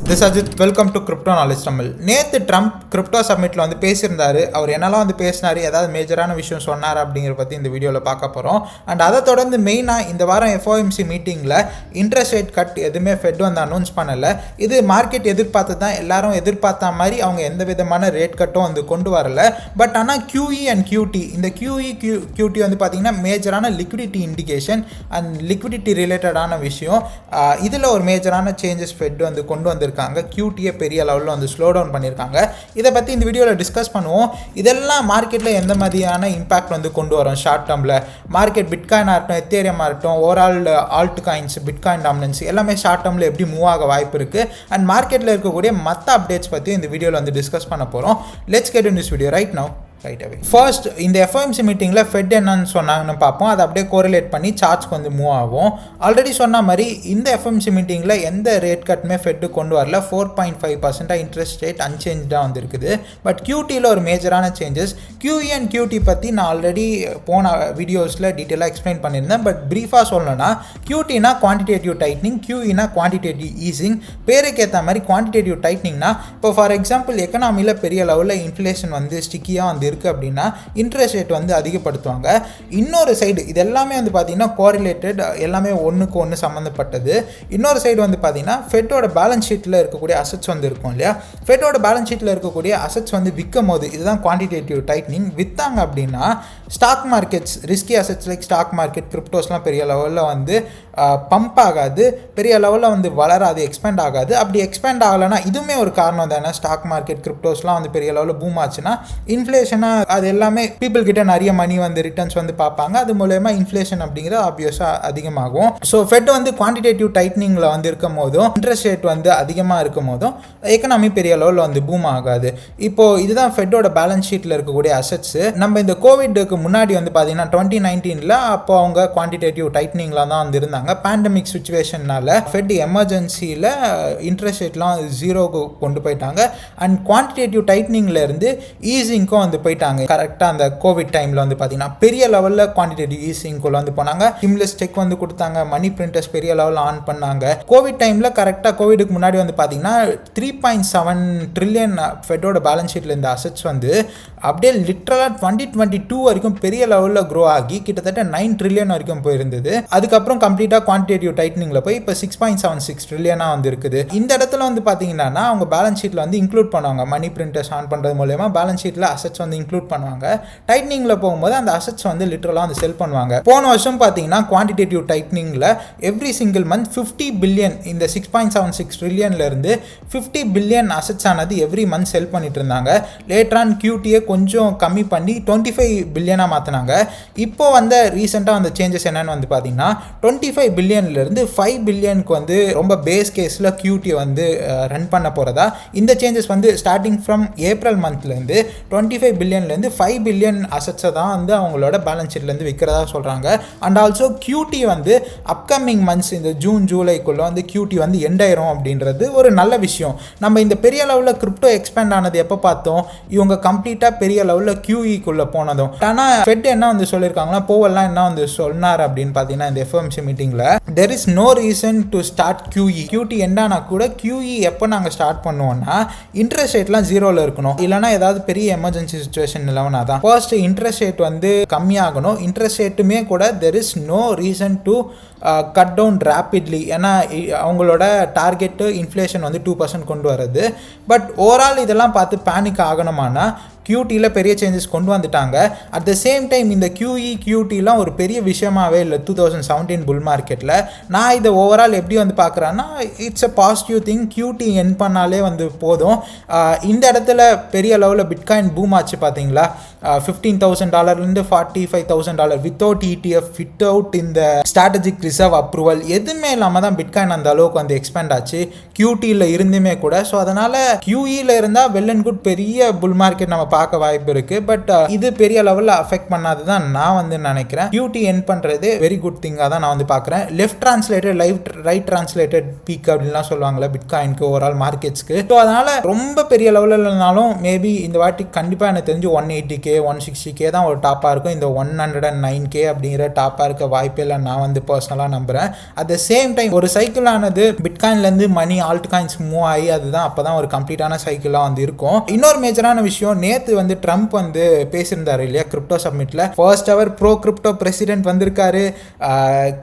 This Ajit, welcome to Crypto Knowledge Tamil. நேத்து Trump crypto சம்மிட்ல வந்து பேசியிருந்தாரு. அவர் என்னெல்லாம் வந்து பேசினாரு, ஏதாவது மேஜரான விஷயம் சொன்னார் அப்படிங்கிறத பற்றி இந்த வீடியோவில் பார்க்க போகிறோம். அண்ட் அதை தொடர்ந்து மெயினாக இந்த வாரம் FOMC மீட்டிங்கில் இன்ட்ரெஸ்ட் ரேட் கட் எதுவுமே ஃபெட் வந்து அனௌன்ஸ் பண்ணலை. இது மார்க்கெட் எதிர்பார்த்து தான், எல்லாரும் எதிர்பார்த்த மாதிரி அவங்க எந்த விதமான ரேட் கட்டும் வந்து கொண்டு வரல. பட் ஆனால் QE அண்ட் QT, இந்த QT வந்து பார்த்தீங்கன்னா மேஜரான லிக்விடிட்டி இண்டிகேஷன் அண்ட் லிக்விடிட்டி ரிலேட்டடான விஷயம். இதில் ஒரு மேஜரான சேஞ்சஸ் ஃபெட் வந்து கொண்டு வந்திருக்கு. QT பெரிய லெவலில் வந்து ஸ்லோ டவுன் பண்ணியிருக்காங்க. இதை பற்றி இந்த வீடியோவில் டிஸ்கஸ் பண்ணுவோம். இதெல்லாம் மார்க்கெட்டில் எந்த மாதிரியான இம்பாக்ட் வந்து கொண்டு வரும் ஷார்ட் டேர்மில். மார்க்கெட் பிட்காயினாக இருக்கட்டும், எத்தேரியமாக இருக்கட்டும், overall alt coins, bitcoin dominance எல்லாமே ஷார்ட் டேர்மில் எப்படி மூவ் ஆக வாய்ப்பு இருக்குது. அண்ட் மார்க்கெட்டில் இருக்கக்கூடிய மற்ற அப்டேட்ஸ் பற்றி இந்த வீடியோவில் வந்து டிஸ்கஸ் பண்ண போகிறோம். Let's get in this video right now. First, இந்த FOMC மீட்டிங்கில் ஃபெட் என்னன்னு சொன்னாங்கன்னு பார்ப்போம். அதை அப்படியே கோரிலேட் பண்ணி சார்ட்ஸ்க்கு வந்து மூவ் ஆகும். ஆல்ரெடி சொன்ன மாதிரி இந்த FOMC மீட்டிங்கில் எந்த ரேட் கட்டுமே ஃபெட்டு கொண்டு வரல. 4.5% இன்ட்ரெஸ்ட் ரேட் அன்சேஞ்சாக வந்துருக்குது. பட் QTயில் ஒரு மேஜரான சேஞ்சஸ். QE அண்ட் QT பற்றி நான் ஆல்ரெடி போன வீடியோஸில் டீட்டெயிலாக எக்ஸ்பிளைன் பண்ணியிருந்தேன். பட் ப்ரீஃபாக சொல்லணும்னா, QTனா குவான்டிடேட்டிவ் டைட்னிங், QEனா குவான்டிடேட்டிவ் ஈஸிங். பேருக்கு ஏற்ற மாதிரி குவான்டிடேட்டிவ் டைட்னிங்னா, இப்போ ஃபார் எக்ஸாம்பிள் எக்கனாமியில் பெரிய லெவலில் இன்ஃப்ளேஷன் வந்து ஸ்டிக்கியாக வந்து அப்படின்னா இன்ட்ரெஸ்ட் ரேட் வந்து அதிகப்படுத்துவாங்க. இன்னொரு சைடு இது எல்லாமே வந்து பார்த்தீங்கன்னா கோரிலேட்டட், எல்லாமே ஒன்றுக்கு ஒன்று சம்மந்தப்பட்டது. இன்னொரு சைடு வந்து பார்த்தீங்கன்னா ஃபெட்டோட பேலன்ஸ் ஷீட்டில் இருக்கக்கூடிய அசட்ஸ் வந்து இருக்கும் இல்லையா. ஃபெட்டோட பேலன்ஸ் ஷீட்டில் இருக்கக்கூடிய அசட்ஸ் வந்து விற்கும் போது, இதுதான் குவான்டிடேட்டிவ் டைட்னிங். விற்றாங்க அப்படின்னா stock markets, risky assets like stock market, கிரிப்டோஸ்லாம் பெரிய லெவலில் வந்து பம்ப் ஆகாது, பெரிய லெவலில் வந்து வளராது, எக்ஸ்பேண்ட் ஆகாது. அப்படி எக்ஸ்பேண்ட் ஆகலைன்னா இதுவுமே ஒரு காரணம் தானே. ஸ்டாக் மார்க்கெட், கிரிப்டோஸ்லாம் வந்து பெரிய லெவலில் பூம் ஆச்சுன்னா இன்ஃப்ளேஷனாக அது எல்லாமே பீப்புள் கிட்ட நிறைய மணி வந்து ரிட்டர்ன்ஸ் வந்து பார்ப்பாங்க. அது மூலமா இன்ஃப்ளேஷன் அப்படிங்கிறது ஆப்வியஸாக அதிகமாகும். ஸோ ஃபெட் வந்து குவான்டிடேட்டிவ் டைட்னிங்கில் வந்து இருக்கும் போதும், இன்ட்ரெஸ்ட் ரேட் வந்து அதிகமாக இருக்கும் போதும் எக்கனாமி பெரிய லெவலில் வந்து பூம் ஆகாது. இப்போ இதுதான் ஃபெட்டோட பேலன்ஸ் ஷீட்டில் இருக்கக்கூடிய அசட்ஸ். நம்ம இந்த கோவிட்க்கு முன்னாடி வந்து பார்த்தீங்கன்னா 2019 அப்போ அவங்க குவான்டிடேட்டிவ் டைட்னிங்கில் தான் வந்து இருந்தாங்க. பேண்டமிக் சுச்சுவேஷன்னால ஃபெட் எமர்ஜென்சியில் இன்ட்ரெஸ்ட் ரேட்லாம் ஜீரோக்கு கொண்டு போயிட்டாங்க. அண்ட் குவான்டிடேட்டிவ் டைட்னிங்ல இருந்து ஈஸிங்க்கும் வந்து போயிட்டாங்க. கரெக்டாக அந்த கோவிட் டைமில் வந்து பார்த்தீங்கன்னா பெரிய லெவலில் குவான்டிடேட்டிவ் ஈஸிங்குள்ள வந்து போனாங்க. ஸ்டிமுலஸ் செக் வந்து கொடுத்தாங்க, மணி பிரிண்டர்ஸ் பெரிய லெவலில் ஆன் பண்ணாங்க. கோவிட் டைமில் கரெக்டாக கோவிடுக்கு முன்னாடி வந்து பார்த்தீங்கன்னா 3.7 ட்ரில்லியன் ஃபெட்டோட பேலன்ஸ் ஷீட்டில் இந்த அசட்ஸ் வந்து அப்படியே லிட்ரலாக 2022 வரைக்கும் பெரிய லெவலில் க்ரோ ஆகி கிட்டத்தட்ட 9 ட்ரில்லியன் வரைக்கும் போயிருந்தது. அதுக்கப்புறம் கம்ப்ளீட்டாக குவான்டிடேட்டிவ் டைட்னிங்கில் போய் இப்போ 6.76 ட்ரில்லியனாக வந்து இருக்குது. இந்த இடத்துல வந்து பார்த்தீங்கன்னா அவங்க பேலன்ஸ் ஷீட்டில் வந்து இன்க்ளூட் பண்ணுவாங்க. மணி பிரிண்டர்ஸ் ஆன் பண்ணுறது மூலமா பேலன்ஸ் ஷீட்டில் அசட்ஸ் வந்து இன்க்ளூட் பண்ணுவாங்க. டைட்னிங்கில் போகும்போது அந்த அசட்ஸ் வந்து லிட்டரலாக வந்து செல் பண்ணுவாங்க. போன வருஷம் பார்த்தீங்கன்னா குவான்டிடேட்டிவ் டைட்னிங்கில் எவ்ரி சிங்கிள் மந்த் 50 பில்லியன், இந்த 6.76 ட்ரில்லியன்லேருந்து 50 பில்லியன் அசட்ஸ் ஆனது எவ்ரி மந்த் செல் பண்ணிட்டு இருந்தாங்க. லேட்டரான் QTயை கொஞ்சம் கம்மி பண்ணி 25 பில்லியனாக மாற்றினாங்க. இப்போ வந்து ரீசெண்டாக அந்த சேஞ்சஸ் என்னன்னு வந்து பார்த்தீங்கன்னா 25 பில்லியன்லேருந்து 5 பில்லியனுக்கு வந்து ரொம்ப பேஸ் கேஸில் QT வந்து ரன் பண்ண போகிறதா. இந்த சேஞ்சஸ் வந்து ஸ்டார்டிங் ஃப்ரம் ஏப்ரல் மந்த்லேருந்து 25 பில்லியன்லேருந்து 5 பில்லியன் அசட்ஸை தான் வந்து அவங்களோட பேலன்ஸ் ஷீட்லேருந்து விற்கிறதா சொல்கிறாங்க. அண்ட் ஆல்சோ QT வந்து அப்கமிங் மந்த்ஸ் இந்த ஜூன் ஜூலைக்குள்ளே வந்து QT வந்து எண்ட் ஆயிரும் அப்படின்றது ஒரு நல்ல விஷயம். நம்ம இந்த பெரிய லெவலில் கிரிப்டோ எக்ஸ்பேண்ட் ஆனது எப்போ பார்த்தோம், இவங்க கம்ப்ளீட்டாக பெரிய லெவலில் QE-க்குள்ளே போனதும். ஆனால் ஃபெட் என்ன வந்து சொல்லியிருக்காங்கன்னா, போவெல்லாம் என்ன வந்து சொன்னார் அப்படின்னு பார்த்தீங்கன்னா இந்த FOMC மீட்டிங்கில் there is no reason to start QE. QT எண்டானா கூட QE எப்போ நாங்கள் ஸ்டார்ட் பண்ணுவோம்னா இன்ட்ரெஸ்ட் ரேட்லாம் ஜீரோவில் இருக்கணும், இல்லைனா ஏதாவது பெரிய எமர்ஜென்சி சுச்சுவேஷன் இல்லைனா தான். ஃபர்ஸ்ட் இன்ட்ரெஸ்ட் ரேட் வந்து கம்மியாகணும். இன்ட்ரெஸ்ட் ரேட்டுமே கூட there is no reason to cut down rapidly. ஏன்னா அவங்களோட டார்கெட்டு இன்ஃப்ளேஷன் வந்து 2% கொண்டு வரது. பட் ஓவரால் இதெல்லாம் பார்த்து பேனிக் ஆகணுமானா QTயில் பெரிய சேஞ்சஸ் கொண்டு வந்துட்டாங்க. அட் த சேம் டைம் இந்த QE QTலாம் ஒரு பெரிய விஷயமாகவே இல்லை 2017 புல் மார்க்கெட்டில். நான் இதை ஓவரால் எப்படி வந்து பார்க்குறேன்னா, it's a positive thing. QT என் பண்ணாலே வந்து போதும். இந்த இடத்துல பெரிய லெவலில் பிட்காயின் பூம் ஆச்சு பார்த்தீங்களா. $15,000 $45,000 வித்தவுட் ETF, வித்தவுட் இந்த ஸ்ட்ராட்டஜிக் ரிசர்வ் அப்ரூவல் எதுவுமே இல்லாமல் தான் பிட்காயின் அந்த அளவுக்கு வந்து எக்ஸ்பேண்ட் ஆச்சு QTயில் இருந்துமே கூட. ஸோ அதனால் QEயில் இருந்தால் வெல் அண்ட் குட், பெரிய புல் மார்க்கெட் நம்ம பார்க்க வாய்ப்பு இருக்கு. பட் இது பெரிய லெவலில் அஃபெக்ட் பண்ணாது தான் நான் வந்து நினைக்கிறேன். QT என் பண்ணுறது வெரி குட் திங்காக தான் நான் வந்து பார்க்குறேன். Left translated right translated peak அப்படின்லாம் சொல்லுவாங்கல்ல பிட்காயின்க்கு, ஓவரால் மார்க்கெட்ஸ்க்கு. ஸோ அதனால் ரொம்ப பெரிய லெவலில் இல்லைனாலும் மேபி இந்த வாட்டி கண்டிப்பாக எனக்கு தெரிஞ்சு 180K 160K தான் ஒரு டாப்பாக இருக்கும். இந்த 109K அப்படிங்கிற டாப்பாக இருக்க வாய்ப்பே இல்லை நான் வந்து பர்சனலாக நம்புகிறேன். அட் த சேம் டைம் ஒரு சைக்கிள் ஆனது பிட்காயின்லேருந்து மணி ஆல்ட் காயின்ஸ் மூவ் ஆகி அதுதான் அப்போ தான் ஒரு கம்ப்ளீட்டான சைக்கிளாக வந்து இருக்கும். இன்னொரு மேஜரான விஷயம், நேற்று வந்து ட்ரம்ப் வந்து பேசியிருந்தாரு இல்லையா கிரிப்டோ சப்மிட்டில். ஃபர்ஸ்ட் அவர் ப்ரோ கிரிப்டோ பிரசிடென்ட் வந்திருக்காரு.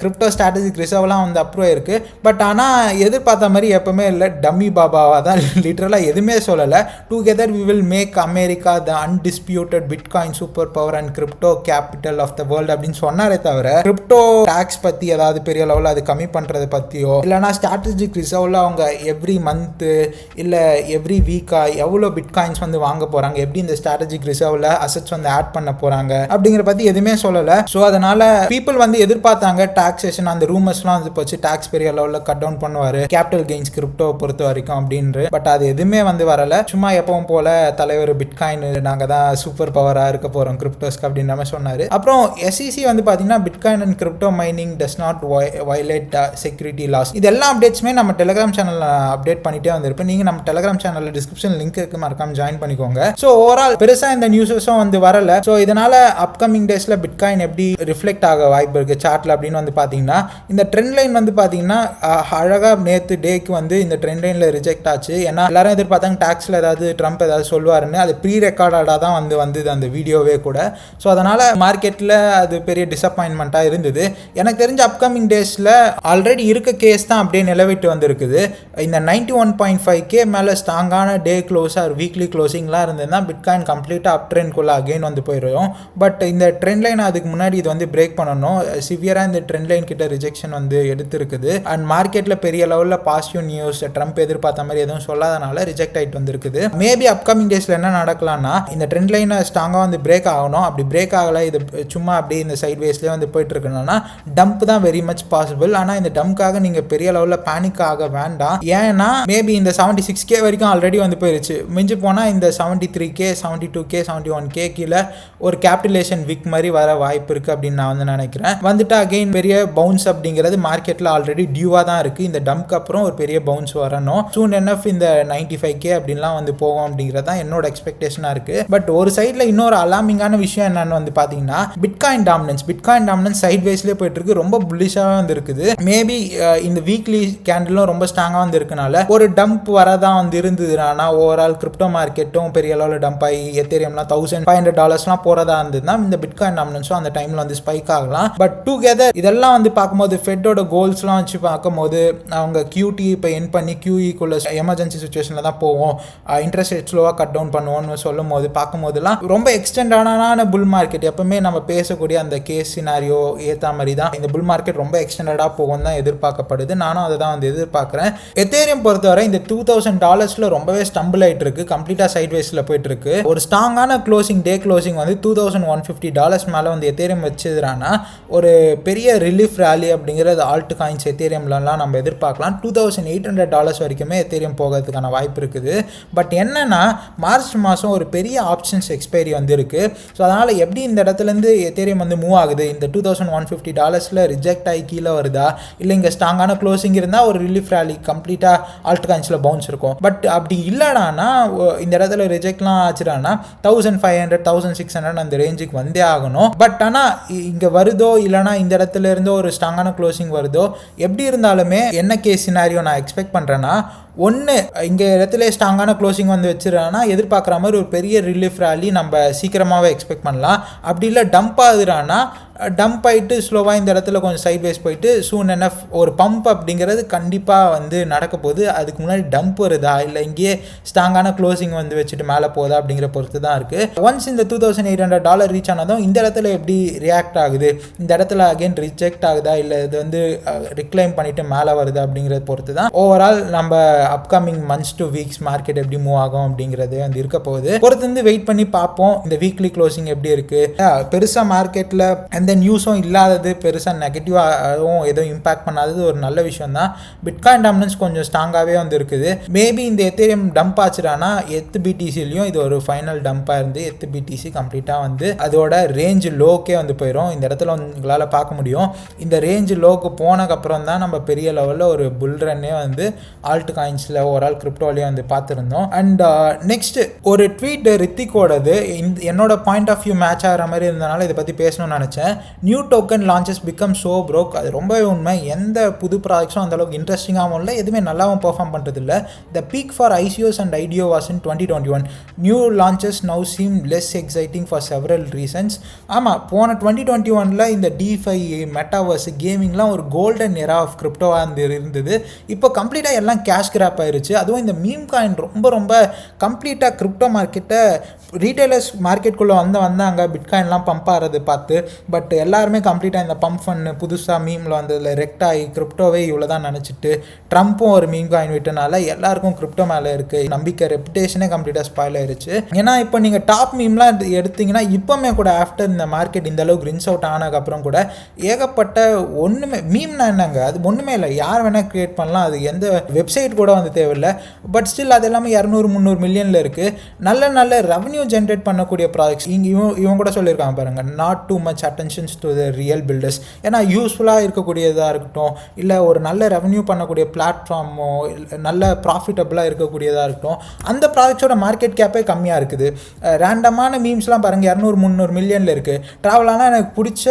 கிரிப்டோ ஸ்ட்ராட்டஜிக் ரிசர்வ்லாம் வந்து அப்ரூவ் ஆயிருக்கு. பட் ஆனால் எதிர்பார்த்த மாதிரி எப்பவுமே இல்லை, டம்மி பாபாவாக தான் லிட்டரலாக எதுவுமே சொல்லலை. Together we will make America the undisputed bitcoin super power and crypto capital of the world அப்படின்னு சொன்னாரே தவிர கிரிப்டோ டாக்ஸ் பற்றி ஏதாவது பெரிய லெவலில் அது கம்மி பண்ணுறது பற்றியோ இல்லைனா ஸ்ட்ராட்டஜிக் ரிசர்வில் அவங்க எவ்ரி மந்த்து இல்லை எவ்ரி வீக்காக எவ்வளோ பிட்காயின்ஸ் வந்து வாங்க போகிறாங்க, எப்படி இந்த ஸ்ட்ராட்டஜிக் ரிசர்வில் அசெட்ஸ் வந்து ஆட் பண்ண போகிறாங்க அப்படிங்கிற பற்றி எதுவுமே சொல்லலை. ஸோ அதனால் பீப்புள் வந்து எதிர்பார்த்தாங்க டாக்ஸேஷன் அந்த ரூமர்ஸ்லாம் வந்து போச்சு, டாக்ஸ் பெரிய லெவலில் கட் டவுன் பண்ணுவார் கேபிட்டல் கெயின்ஸ் கிரிப்டோ பொறுத்த வரைக்கும் அப்படின்று. பட் அது எதுவுமே வந்து வரலை. சும்மா எப்பவும் போல தலைவர் பிட்காயின் நாங்கள் தான் சூப்பர் பவராக இருக்க போகிறோம் கிரிப்டோஸ்க்கு அப்படின்ற மாதிரி சொன்னார். அப்புறம் SEC வந்து பார்த்தீங்கன்னா bitcoin and crypto mining does not violate security laws. இது எல்லா அப்டேட்ஸுமே நம்ம டெலிகிராம் சேனலில் அப்டேட் பண்ணிட்டே வந்திருப்பேன். நீங்கள் நம்ம டெலிகிராம் சேனலில் டிஸ்கிரிப்ஷன் லிங்க் இருக்கு, மறக்காம ஜாயின் பண்ணிக்கோங்க. ஸோ ஓவரால் பெருசாக இந்த நியூஸஸும் வந்து வரல. ஸோ இதனால அப்கமிங் டேஸில் பிட்காயின் எப்படி ரிஃப்ளெக்ட் ஆக வாய்ப்பு இருக்குது சார்ட்டில் அப்படின்னு வந்து பார்த்தீங்கன்னா இந்த ட்ரெண்ட் லைன் வந்து பார்த்தீங்கன்னா அழகாக நேற்று டேக்கு வந்து இந்த ட்ரெண்ட் லைனில் ரிஜெக்ட் ஆச்சு. ஏன்னா எல்லாரும் எதிர்பார்த்தாங்க டாக்ஸில் ஏதாவது ட்ரம்ப் ஏதாவது சொல்லுவாருன்னு. அது ப்ரீ ரெக்கார்டாக தான் வந்தது அந்த வீடியோவே கூட. ஸோ அதனால் மார்க்கெட்டில் அது பெரிய டிசப்பாயின்மெண்ட்டாக இருந்தது. எனக்கு தெரிஞ்ச அப்கமிங் டேஸில் ஆல்ரெடி இருக்க கேஸ் தான் அப்படியே நிலவிட்டு வந்திருக்குது. இந்த 91.5K மேலே ஸ்ட்ராங்கான டே க்ளோஸ் ஆர் வீக்லி க்ளோசிங்லாம் இருந்ததுன்னா பிட்காயின் கம்ப்ளீட்டாக அப் ட்ரெண்ட்குள்ளே அகெயின் வந்து போயிடும். பட் இந்த ட்ரெண்ட் லைன் அதுக்கு முன்னாடி இது வந்து பிரேக் பண்ணணும். சிவியராக இந்த ட்ரெண்ட் லைன் கிட்ட ரிஜெக்ஷன் வந்து எடுத்துருக்குது. அண்ட் மார்க்கெட்டில் பெரிய லெவலில் பாசிட்டிவ் நியூஸ் ட்ரம்ப் எதிர்பார்த்த மாதிரி எதுவும் சொல்லாதனால ரிஜெக்ட் ஆகிட்டு வந்துருக்குது. மேபி அப்கமிங் டேஸில் என்ன நடக்கலாம்னா இந்த ட்ரெண்ட் லைனை ஸ்ட்ராங்காக வந்து பிரேக் ஆகணும். அப்படி பிரேக் ஆகலை, இது சும்மா அப்படியே இந்த சைட் வேஸ்லேயே வந்து போயிட்டு இருக்குன்னா டம்ப் தான் வெரி மச் பாசிபிள். ஆனால் இந்த டம்ப்காக நீங்கள் பெரிய லெவலில் பேனிக் ஆக வேண்டாம். ஏன்னா மேபி இந்த 76K வரைக்கும் ஆல்ரெடி வந்து போயிருச்சு. மிஞ்சி போனால் இந்த 73K 72K 71K கீழே ஒரு கேபிட்டலேஷன் வீக் மாதிரி வர வாய்ப்பு இருக்குது அப்படின்னு நான் வந்து நினைக்கிறேன். வந்துட்டு அகெயின் பெரிய பவுன்ஸ் அப்படிங்கிறது மார்க்கெட்டில் ஆல்ரெடி டியூவாக தான் இருக்குது. இந்த டம்ப்க்கு அப்புறம் ஒரு பெரிய பவுன்ஸ் வரணும். சூன் என்எஃப் இந்த 95K அப்படின்லாம் வந்து போகும் அப்படிங்கிறது தான் என்னோட எக்ஸ்பெக்டேஷனாக இருக்குது. பட் ஒரு சைடில் இன்னொரு அலார்மிங்கான விஷயம் என்னன்னு வந்து பார்த்தீங்கன்னா பிட்காயின் டாமினன்ஸ் சைட் வேஸ்லேயே போயிட்டு இருக்கு. ரொம்ப புல்லிஷாக வந்து இருக்குது. மேபி இந்த வீக்லி கேண்டிலும் ரொம்ப ஸ்ட்ராங்காக வந்து இருக்கனால ஒரு டம்ப் வரதான் வந்து இருந்தது. ஆனால் ஓவரால் கிரிப்டோ மார்க்கெட்டும் பெரிய அளவில் டம்ப் ஆகி எத்தேரியம்லாம் $1,500 போகிறதா இருந்ததுன்னா இந்த பிட்காயின் டாமினன்ஸும் அந்த டைமில் வந்து ஸ்பைக் ஆகலாம். பட் டுகெதர் இதெல்லாம் வந்து பார்க்கும்போது ஃபெட்டோட கோல்ஸ்லாம் வச்சு பார்க்கும்போது அவங்க QT இப்போ என் பண்ணி QE-க்குள்ள எமர்ஜென்சி சுச்சுவேஷனில் தான் போவோம், இன்ட்ரெஸ்ட் ரேட் ஸ்லோவாக கட் டவுன் பண்ணுவோம்னு சொல்லும் போது பார்க்கும்போதுலாம் ரொம்ப எக்ஸ்டெண்டான புல் மார்க்கெட் எப்பவுமே நம்ம பேசக்கூடிய அந்த கேஸ் சினாரியோ ஏற்ற மாதிரி தான் இந்த புல் மார்க்கெட் ரொம்ப எக்ஸ்டெண்டடாக போகும் தான் எதிர்பார்க்கப்படுது. நானும் அதை தான் வந்து எதிர்பார்க்குறேன். எத்தேரியம் பொறுத்தவரை இந்த $2,000 ரொம்பவே ஸ்டம்பிள் ஆகிட்டு இருக்கு. கம்ப்ளீட்டாக சைட் வேஸில் போயிட்டு இருக்கு. ஒரு ஸ்ட்ராங்கான டே க்ளோசிங் வந்து $2,150 மேலே வந்து எத்தேரியம் வச்சதுனா ஒரு பெரிய ரிலீஃப் ரேலி அப்படிங்கிறது ஆல்ட் காயின்ஸ் எத்தேரியம்லாம் நம்ம எதிர்பார்க்கலாம். $2,800 வரைக்குமே எத்தேரியம் போகிறதுக்கான வாய்ப்பு இருக்குது. பட் என்னன்னா மார்ச் மாதம் ஒரு பெரிய ஆப்ஷன்ஸ் எக்ஸ்பைரி வந்து இருக்கு. ஸோ அதனால் எப்படி இந்த இடத்துலேருந்து எத்தேரியம் வந்து மூவ் ஆகுது, இந்த $2,150 ரிஜெக்ட் ஆகி கீழே வருதா, இல்லை இங்கே ஸ்ட்ராங்கான க்ளோசிங் இருந்தால் ஒரு ரிலீஃப் ரேலி கம்ப்ளீட்டாக ஆல்ட் காயின்ஸில் பவுன்ஸ் இருக்கும். பட் அப்படி இல்லைடானா இந்த இடத்துல ரிஜெக்ட்லாம் ஆச்சுடானா 1,500 1,600 அந்த ரேஞ்சுக்கு வந்தே ஆகணும். பட் ஆனால் இங்கே வருதோ இல்லைனா இந்த இடத்துல இருந்தோ ஒரு ஸ்ட்ராங்கான க்ளோசிங் வருதோ எப்படி இருந்தாலுமே என்ன கேஸ் சினாரியோ நான் எக்ஸ்பெக்ட் பண்ணுறேன்னா ஒன்று இங்கே இடத்துல ஸ்ட்ராங்கான க்ளோசிங் வந்து வச்சுருன்னா எதிர்பார்க்குற மாதிரி ஒரு பெரிய ரிலீஃப் ரேலி நம்ம சீக்கிரமாகவே எக்ஸ்பெக்ட் பண்ணலாம். அப்படி இல்லை டம்ப் ஆகுதுறான்னா டம்ப் ஆகிட்டு ஸ்லோவாக இந்த இடத்துல கொஞ்சம் சைட் வேஸ் போயிட்டு சூன் என்எஃப் ஒரு பம்ப் அப்படிங்கிறது கண்டிப்பாக வந்து நடக்க போகுது. அதுக்கு முன்னாடி டம்ப் வருதா இல்லை இங்கேயே ஸ்ட்ராங்கான க்ளோசிங் வந்து வச்சுட்டு மேலே போகுதா அப்படிங்கிற பொறுத்து தான் இருக்குது. ஒன்ஸ் இந்த $2,800 ரீச் ஆனதும் இந்த இடத்துல எப்படி ரியாக்ட் ஆகுது, இந்த இடத்துல அகெயின் ரிஜெக்ட் ஆகுதா இல்லை இது வந்து ரிக்ளைம் பண்ணிவிட்டு மேலே வருது அப்படிங்கிறத பொறுத்து தான் ஓவரால் நம்ம upcoming months to weeks market எப்படி மூவ் ஆகும் அப்படிங்கிறது வந்து இருக்க போகுது. பொறுத்து வந்து வெயிட் பண்ணி பார்ப்போம் இந்த வீக்லி க்ளோசிங் எப்படி இருக்குது. பெருசாக மார்க்கெட்டில் எந்த எந்த நியூஸும் இல்லாதது, பெருசாக நெகட்டிவாகவும் எதுவும் இம்பாக்ட் பண்ணாதது ஒரு நல்ல விஷயம் தான். பிட்காயின் டாமினன்ஸ் கொஞ்சம் ஸ்ட்ராங்காகவே வந்து இருக்குது. மேபி இந்த எத்தேரியம் டம்ப் ஆச்சுடானா எத்து பிடிசிலையும் இது ஒரு ஃபைனல் டம்பாக இருந்து எத்து பிடிசி கம்ப்ளீட்டாக வந்து அதோட ரேஞ்ச் லோக்கே வந்து போயிடும். இந்த இடத்துல உங்களால் பார்க்க முடியும். இந்த ரேஞ்ச் லோக்கு போனதுக்கப்புறம் தான் நம்ம பெரிய லெவலில் ஒரு புல் ரன்னே வந்து ஆல்ட் காயின்ஸில் ஓவரால் கிரிப்டோலேயே வந்து பார்த்துருந்தோம். அண்ட் நெக்ஸ்ட் ஒரு ட்வீட் ரித்திக்கோடது என்னோட பாயிண்ட் ஆஃப் வியூ மேட்ச் ஆகிற மாதிரி இருந்தனால இதை பற்றி பேசணும்னு நினச்சேன். New token launches become so broke. அது ரொம்பவே உண்மை. எந்த புது ப்ராடக்ட்ஸும் அந்தளவுக்கு இன்ட்ரெஸ்டிங்காகவும் இல்லை, எதுவுமே நல்லாவும் பெர்ஃபார்ம் பண்ணுறது இல்லை. The peak for ICOs and IDO was in 2021. New launches now seem less exciting for several reasons. ஆமாம், போன 2021 இந்த டிஃபை, மெட்டாவர்ஸ், கேமிங்லாம் ஒரு கோல்டன் எரா ஆஃப் கிரிப்டோவாக இருந்தது. இப்போ கம்ப்ளீட்டாக எல்லாம் கேஷ் கிராப் ஆயிருச்சு. அதுவும் இந்த மீம் காயின் ரொம்ப ரொம்ப கம்ப்ளீட்டாக கிரிப்டோ மார்க்கெட்டை ரீட்டைலர்ஸ் மார்க்கெட்டுக்குள்ளே வந்தாங்க பிட்காயின்லாம் பம்ப் ஆகிறது பார்த்து. பட் எல்லாருமே கம்ப்ளீட்டாக இந்த பம்ப் ஃபன்னு புதுசாக மீமில் வந்ததில் ரெக்ட் ஆகி கிரிப்டோவே இவ்வளோ தான் நினச்சிட்டு ட்ரம்ப்பும் ஒரு மீம் காயின் விட்டனால எல்லாருக்கும் கிரிப்டோ மேலே இருக்குது நம்பிக்கை, ரெப்புடேஷனே கம்ப்ளீட்டாக ஸ்பாயில் ஆயிடுச்சு. ஏன்னா இப்போ நீங்கள் டாப் மீம்லாம் எடுத்திங்கன்னா இப்போவுமே கூட ஆஃப்டர் இந்த மார்க்கெட் இந்த அளவுக்கு ரின்ஸ் அவுட் ஆனதுக்கப்புறம் கூட ஏகப்பட்ட ஒன்றுமே மீம்னா என்னங்க, அது ஒன்றுமே இல்லை, யார் வேணால் க்ரியேட் பண்ணலாம், அது எந்த வெப்சைட் கூட வந்து தேவையில்லை. பட் ஸ்டில் அது எல்லாமே 200-300 மில்லியனில் இருக்குது. நல்ல ரெவன்யூ ஜென்ரேட் பண்ணக்கூடிய ப்ராடக்ட்ஸ். இவங்க கூட சொல்லியிருக்காங்க பாருங்கள், not too much attentions to the real builders. ஏன்னா யூஸ்ஃபுல்லாக இருக்கக்கூடியதாக இருக்கட்டும், இல்லை ஒரு நல்ல ரெவன்யூ பண்ணக்கூடிய பிளாட்ஃபார்மோ, நல்ல ப்ராஃபிட்டபுளாக இருக்கக்கூடியதாக இருக்கட்டும், அந்த ப்ராடக்ட்ஸோட மார்க்கெட் கேப்பே கம்மியாக இருக்குது. ரேண்டமான மீம்ஸ்லாம் பாருங்கள் 200-300 மில்லியனில் இருக்குது. ட்ராவல் ஆனால் எனக்கு பிடிச்ச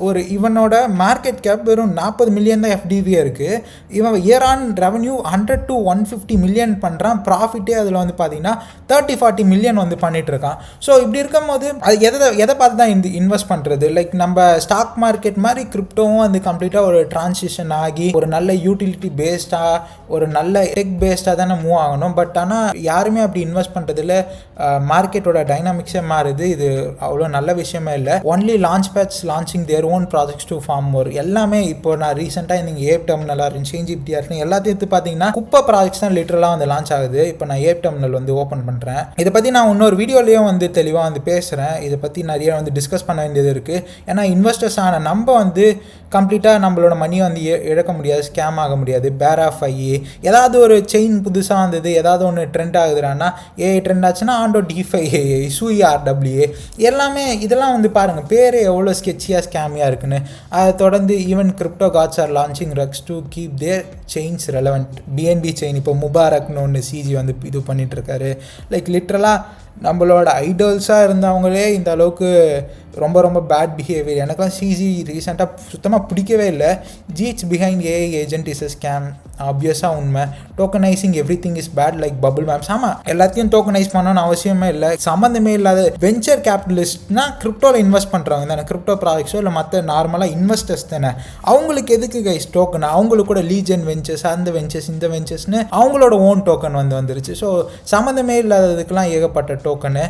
ஒரு இவனோட மார்க்கெட் கேப் வெறும் 40 மில்லியன் தான் எஃப்டிவியாக இருக்குது. இவன் year on revenue 100 to 150 million பண்ணுறான். ப்ராஃபிட்டே அதில் வந்து பார்த்தீங்கன்னா 30-40 மில்லியன் வந்து பண்ணிட்டு இருக்கான். ஸோ இப்படி இருக்கும்போது அது எதை பார்த்து தான் இன்வெஸ்ட் பண்ணுறது? லைக் நம்ம ஸ்டாக் மார்க்கெட் மாதிரி கிரிப்டோவும் வந்து கம்ப்ளீட்டாக ஒரு டிரான்சிஷன் ஆகி ஒரு நல்ல யூட்டிலிட்டி பேஸ்டாக, ஒரு நல்ல டெக் பேஸ்டாக தானே மூவ் ஆகணும். பட் ஆனால் யாருமே அப்படி இன்வெஸ்ட் பண்ணுறதுல மார்க்கெட்டோட டைனாமிக்ஸே மாறுது. இது அவ்வளோ நல்ல விஷயமே இல்லை. Only launch pads launching their own projects to farm more. எல்லாமே இப்போ நான் ரீசெண்டாக நீங்கள் ஏப் டெர்மினலாக இருந்துச்சு, சேஞ்சிப்டியாக இருக்கு, எல்லாத்தையும் எடுத்து பார்த்தீங்கன்னா குப்பை ப்ராஜெக்ட்ஸ் தான் லிட்டரலாக வந்து லான்ச் ஆகுது. இப்போ நான் ஏப் டெர்மினல் வந்து ஓப்பன் பண்ணுறேன். இதை பற்றி நான் இன்னொரு வீடியோலையும் வந்து தெளிவாக வந்து பேசுகிறேன். இதை பற்றி நிறைய வந்து டிஸ்கஸ் பண்ண வேண்டியது இருக்குது. ஏன்னா இன்வெஸ்டர்ஸ் ஆன நம்ம வந்து கம்ப்ளீட்டாக நம்மளோட மணியை வந்து இழக்க முடியாது, ஸ்கேம் ஆக முடியாது. பேர் ஆஃப் ஆகி ஏதாவது ஒரு செயின் புதுசாக வந்தது, ஏதாவது ஒன்று ட்ரெண்ட் ஆகுதுன்னா, ஏஐ ட்ரெண்ட் ஆச்சுன்னா ஆண்டோ டிஃபை, SUIRWA எல்லாமே இதெல்லாம் வந்து பாருங்கள் பேர் எவ்வளோ ஸ்கெட்சியாக ஸ்கேமியாக இருக்குன்னு. அதை தொடர்ந்து even crypto gods are launching rugs to keep their chains relevant. BNB chain இப்போ முபாரக்னு ஒன்று சிஜி வந்து இது பண்ணிகிட்ருக்காரு. லைக் லிட்ரலாக நம்மளோட ஐடல்ஸாக இருந்தவங்களே இந்த அளவுக்கு ரொம்ப ரொம்ப பேட் பிஹேவியர். எனக்குலாம் சிஜி ரீசெண்டாக சுத்தமாக பிடிக்கவே இல்லை. GH behind AI agent is a scam, ஆப்வியஸாக உண்மை. Tokenising everything is bad like bubble maps. ஆமாம், எல்லாத்தையும் டோக்கனைஸ் பண்ணணும்னு அவசியமே இல்லை. சம்மந்தமே இல்லாத வெஞ்சர் கேபிட்டலிஸ்ட்னா கிரிப்டோவில் இன்வெஸ்ட் பண்ணுறவங்க தானே, கிரிப்டோ ப்ராடக்ட்ஸோ இல்லை மற்ற நார்மலாக இன்வெஸ்டர்ஸ் தானே. அவங்களுக்கு எதுக்கு கைஸ் டோக்கன்? அவங்களுக்கு கூட லீஜன் வெஞ்சர்ஸ், அந்த வெஞ்சர்ஸ், இந்த வெஞ்சர்ஸ்னு அவங்களோட ஓன் டோக்கன் வந்துருச்சு. ஸோ சம்மந்தமே இல்லாததுக்கெல்லாம் ஏகப்பட்ட டோக்கனு.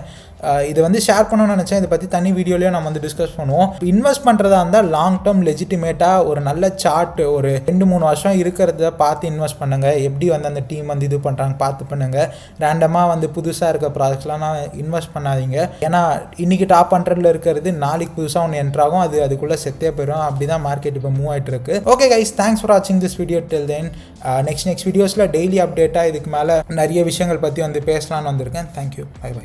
இதை வந்து ஷேர் பண்ணணும்னு நினச்சேன். இதை பற்றி தனி வீடியோலையும் நம்ம வந்து டிஸ்கஸ் பண்ணுவோம். இன்வெஸ்ட் பண்ணுறதா இருந்தால் லாங் டேர்ம் லெஜிட்டிமேட்டாக ஒரு நல்ல சார்ட் ஒரு 2-3 வருஷம் இருக்கிறத பார்த்து இன்வெஸ்ட் பண்ணுங்கள். எப்படி வந்து அந்த டீம் வந்து இது பண்ணுறாங்க பார்த்து பண்ணுங்கள். ரேண்டமாக வந்து புதுசாக இருக்க ப்ராடக்ட்ஸ்லாம் இன்வெஸ்ட் பண்ணாதீங்க. ஏன்னா இன்றைக்கி டாப் 100ல் இருக்கிறது நாளைக்கு புதுசாக ஒன்று என்ட்ராகும், அதுக்குள்ளே செத்தே போயிடும். அப்படி தான் மார்க்கெட் இப்போ மூவ் ஆகிட்டு இருக்கு. ஓகே கைஸ், தேங்க்ஸ் ஃபார் வாட்சிங் this video. Till then next வீடியோஸில் டெய்லி அப்டேட்டாக இதுக்கு மேலே நிறைய விஷயங்கள் பற்றி வந்து பேசலான்னு வந்திருக்கேன். Thank you, bye by.